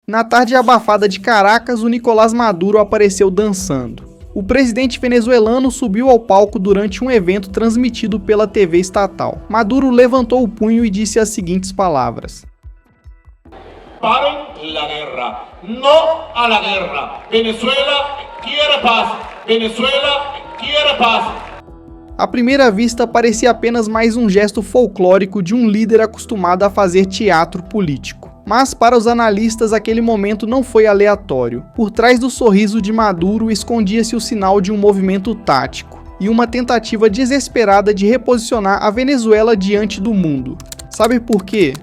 Na tarde abafada de Caracas, o Nicolás Maduro apareceu dançando. O presidente venezuelano subiu ao palco durante um evento transmitido pela TV estatal. Maduro levantou o punho e disse as seguintes palavras: Parem la guerra, no a la guerra. Venezuela quiere paz. Venezuela quiere paz. À primeira vista, parecia apenas mais um gesto folclórico de um líder acostumado a fazer teatro político. Mas para os analistas, aquele momento não foi aleatório. Por trás do sorriso de Maduro escondia-se o sinal de um movimento tático e uma tentativa desesperada de reposicionar a Venezuela diante do mundo. Sabe por quê?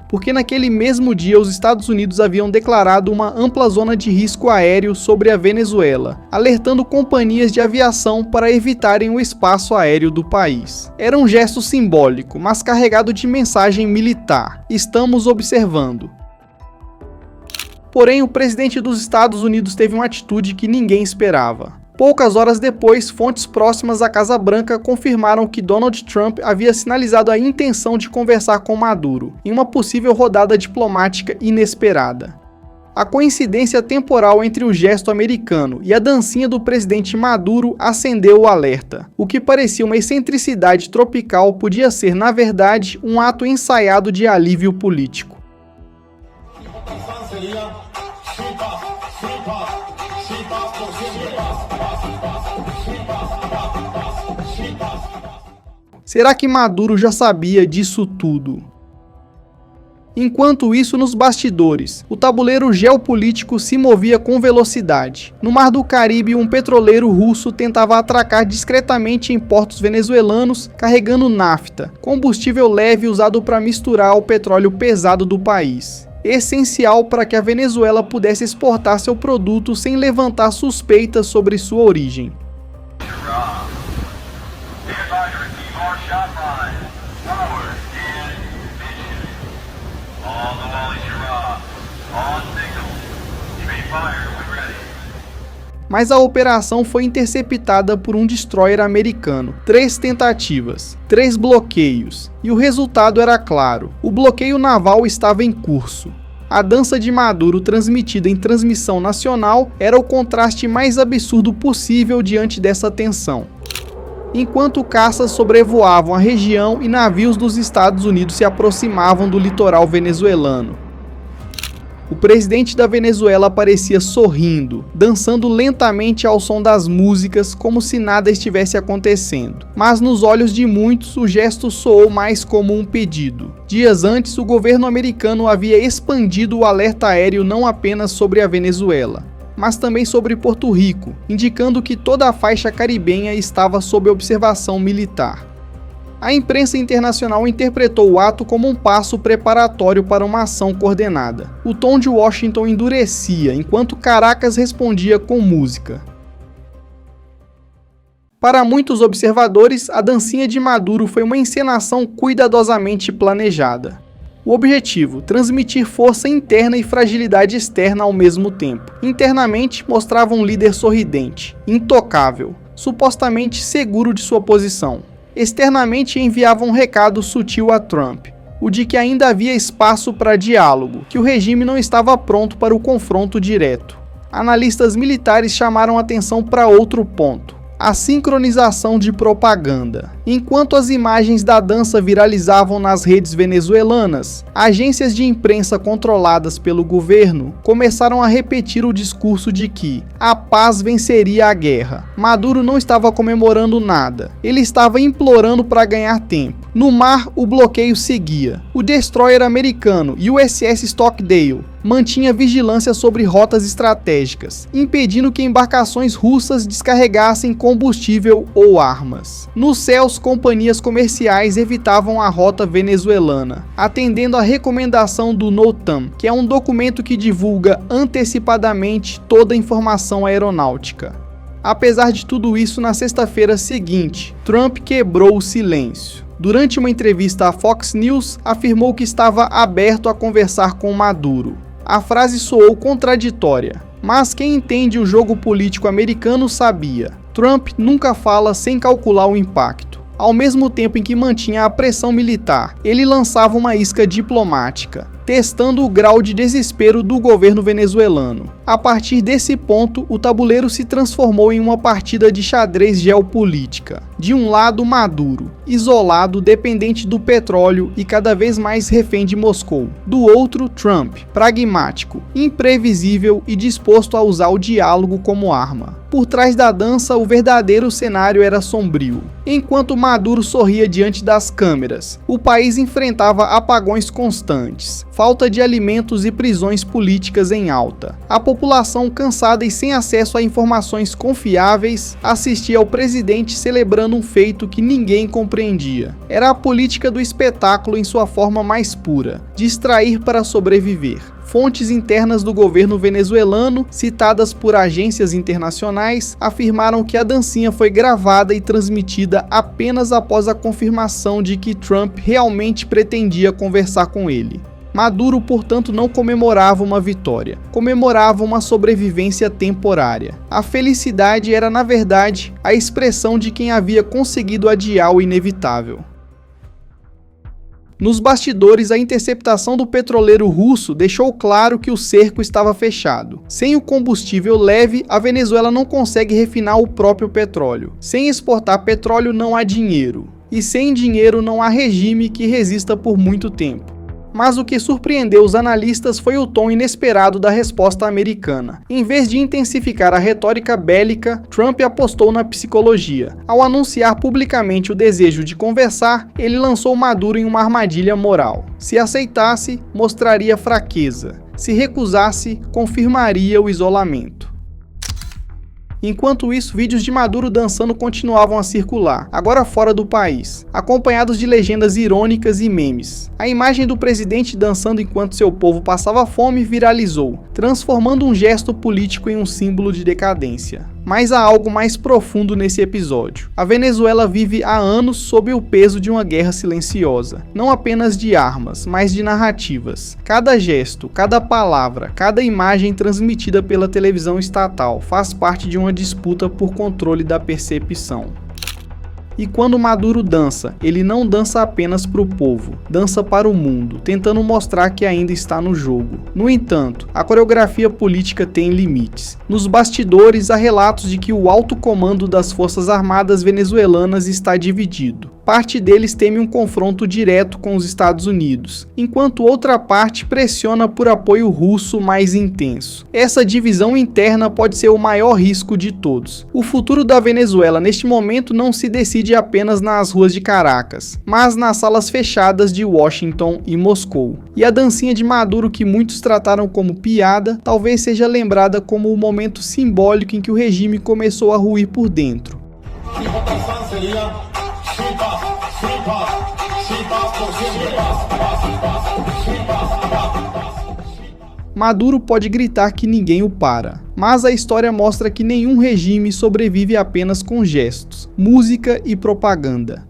Porque naquele mesmo dia os Estados Unidos haviam declarado uma ampla zona de risco aéreo sobre a Venezuela, alertando companhias de aviação para evitarem o espaço aéreo do país. Era um gesto simbólico, mas carregado de mensagem militar. Estamos observando. Porém, o presidente dos Estados Unidos teve uma atitude que ninguém esperava. Poucas horas depois, fontes próximas à Casa Branca confirmaram que Donald Trump havia sinalizado a intenção de conversar com Maduro, em uma possível rodada diplomática inesperada. A coincidência temporal entre o gesto americano e a dancinha do presidente Maduro acendeu o alerta. O que parecia uma excentricidade tropical podia ser, na verdade, um ato ensaiado de alívio político. Será que Maduro já sabia disso tudo? Enquanto isso, nos bastidores, o tabuleiro geopolítico se movia com velocidade. No Mar do Caribe, um petroleiro russo tentava atracar discretamente em portos venezuelanos, carregando nafta, combustível leve usado para misturar o petróleo pesado do país. Essencial para que a Venezuela pudesse exportar seu produto sem levantar suspeitas sobre sua origem. Mas a operação foi interceptada por um destroyer americano. 3 tentativas, 3 bloqueios, e o resultado era claro: o bloqueio naval estava em curso. A dança de Maduro, transmitida em transmissão nacional, era o contraste mais absurdo possível diante dessa tensão. Enquanto caças sobrevoavam a região e navios dos Estados Unidos se aproximavam do litoral venezuelano, o presidente da Venezuela aparecia sorrindo, dançando lentamente ao som das músicas, como se nada estivesse acontecendo. Mas nos olhos de muitos, o gesto soou mais como um pedido. Dias antes, o governo americano havia expandido o alerta aéreo não apenas sobre a Venezuela, mas também sobre Porto Rico, indicando que toda a faixa caribenha estava sob observação militar. A imprensa internacional interpretou o ato como um passo preparatório para uma ação coordenada. O tom de Washington endurecia, enquanto Caracas respondia com música. Para muitos observadores, a dancinha de Maduro foi uma encenação cuidadosamente planejada. O objetivo: transmitir força interna e fragilidade externa ao mesmo tempo. Internamente, mostrava um líder sorridente, intocável, supostamente seguro de sua posição. Externamente, enviava um recado sutil a Trump, o de que ainda havia espaço para diálogo, que o regime não estava pronto para o confronto direto. Analistas militares chamaram atenção para outro ponto: a sincronização de propaganda. Enquanto as imagens da dança viralizavam nas redes venezuelanas, agências de imprensa controladas pelo governo começaram a repetir o discurso de que a paz venceria a guerra. Maduro não estava comemorando nada, ele estava implorando para ganhar tempo. No mar, o bloqueio seguia. O destroyer americano USS Stockdale mantinha vigilância sobre rotas estratégicas, impedindo que embarcações russas descarregassem combustível ou armas. Nos céus, companhias comerciais evitavam a rota venezuelana, atendendo à recomendação do NOTAM, que é um documento que divulga antecipadamente toda a informação aeronáutica. Apesar de tudo isso, na sexta-feira seguinte, Trump quebrou o silêncio. Durante uma entrevista à Fox News, afirmou que estava aberto a conversar com Maduro. A frase soou contraditória, mas quem entende o jogo político americano sabia: Trump nunca fala sem calcular o impacto. Ao mesmo tempo em que mantinha a pressão militar, ele lançava uma isca diplomática. testando o grau de desespero do governo venezuelano. A partir desse ponto, o tabuleiro se transformou em uma partida de xadrez geopolítica. De um lado, Maduro, isolado, dependente do petróleo e cada vez mais refém de Moscou. Do outro, Trump, pragmático, imprevisível e disposto a usar o diálogo como arma. Por trás da dança, o verdadeiro cenário era sombrio. Enquanto Maduro sorria diante das câmeras, o país enfrentava apagões constantes, falta de alimentos e prisões políticas em alta. A população, cansada e sem acesso a informações confiáveis, assistia ao presidente celebrando um feito que ninguém compreendia. Era a política do espetáculo em sua forma mais pura, distrair para sobreviver. Fontes internas do governo venezuelano, citadas por agências internacionais, afirmaram que a dancinha foi gravada e transmitida apenas após a confirmação de que Trump realmente pretendia conversar com ele. Maduro, portanto, não comemorava uma vitória, comemorava uma sobrevivência temporária. A felicidade era, na verdade, a expressão de quem havia conseguido adiar o inevitável. Nos bastidores, a interceptação do petroleiro russo deixou claro que o cerco estava fechado. Sem o combustível leve, a Venezuela não consegue refinar o próprio petróleo. Sem exportar petróleo não há dinheiro. E sem dinheiro não há regime que resista por muito tempo. Mas o que surpreendeu os analistas foi o tom inesperado da resposta americana. Em vez de intensificar a retórica bélica, Trump apostou na psicologia. Ao anunciar publicamente o desejo de conversar, ele lançou Maduro em uma armadilha moral. Se aceitasse, mostraria fraqueza. Se recusasse, confirmaria o isolamento. Enquanto isso, vídeos de Maduro dançando continuavam a circular, agora fora do país, acompanhados de legendas irônicas e memes. A imagem do presidente dançando enquanto seu povo passava fome viralizou, transformando um gesto político em um símbolo de decadência. Mas há algo mais profundo nesse episódio. A Venezuela vive há anos sob o peso de uma guerra silenciosa, não apenas de armas, mas de narrativas. Cada gesto, cada palavra, cada imagem transmitida pela televisão estatal faz parte de uma disputa por controle da percepção. E quando Maduro dança, ele não dança apenas para o povo, dança para o mundo, tentando mostrar que ainda está no jogo. No entanto, a coreografia política tem limites. Nos bastidores, há relatos de que o alto comando das Forças Armadas venezuelanas está dividido. Parte deles teme um confronto direto com os Estados Unidos, enquanto outra parte pressiona por apoio russo mais intenso. Essa divisão interna pode ser o maior risco de todos. O futuro da Venezuela neste momento não se decide apenas nas ruas de Caracas, mas nas salas fechadas de Washington e Moscou. E a dancinha de Maduro, que muitos trataram como piada, talvez seja lembrada como o momento simbólico em que o regime começou a ruir por dentro. Maduro pode gritar que ninguém o para, mas a história mostra que nenhum regime sobrevive apenas com gestos, música e propaganda.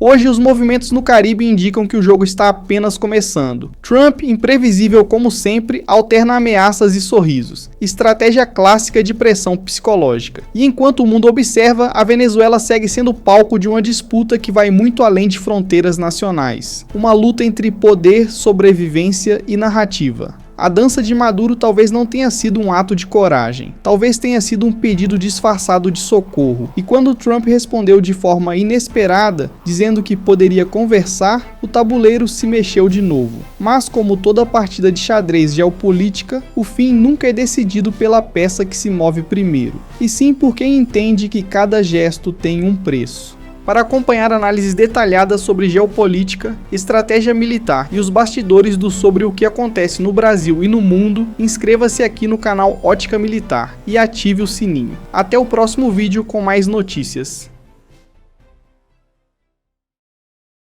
Hoje, os movimentos no Caribe indicam que o jogo está apenas começando. Trump, imprevisível como sempre, alterna ameaças e sorrisos, estratégia clássica de pressão psicológica. E enquanto o mundo observa, a Venezuela segue sendo palco de uma disputa que vai muito além de fronteiras nacionais. Uma luta entre poder, sobrevivência e narrativa. A dança de Maduro talvez não tenha sido um ato de coragem, talvez tenha sido um pedido disfarçado de socorro, e quando Trump respondeu de forma inesperada, dizendo que poderia conversar, o tabuleiro se mexeu de novo. Mas como toda partida de xadrez geopolítica, o fim nunca é decidido pela peça que se move primeiro, e sim por quem entende que cada gesto tem um preço. Para acompanhar análises detalhadas sobre geopolítica, estratégia militar e os bastidores sobre o que acontece no Brasil e no mundo, inscreva-se aqui no canal Ótica Militar e ative o sininho. Até o próximo vídeo com mais notícias.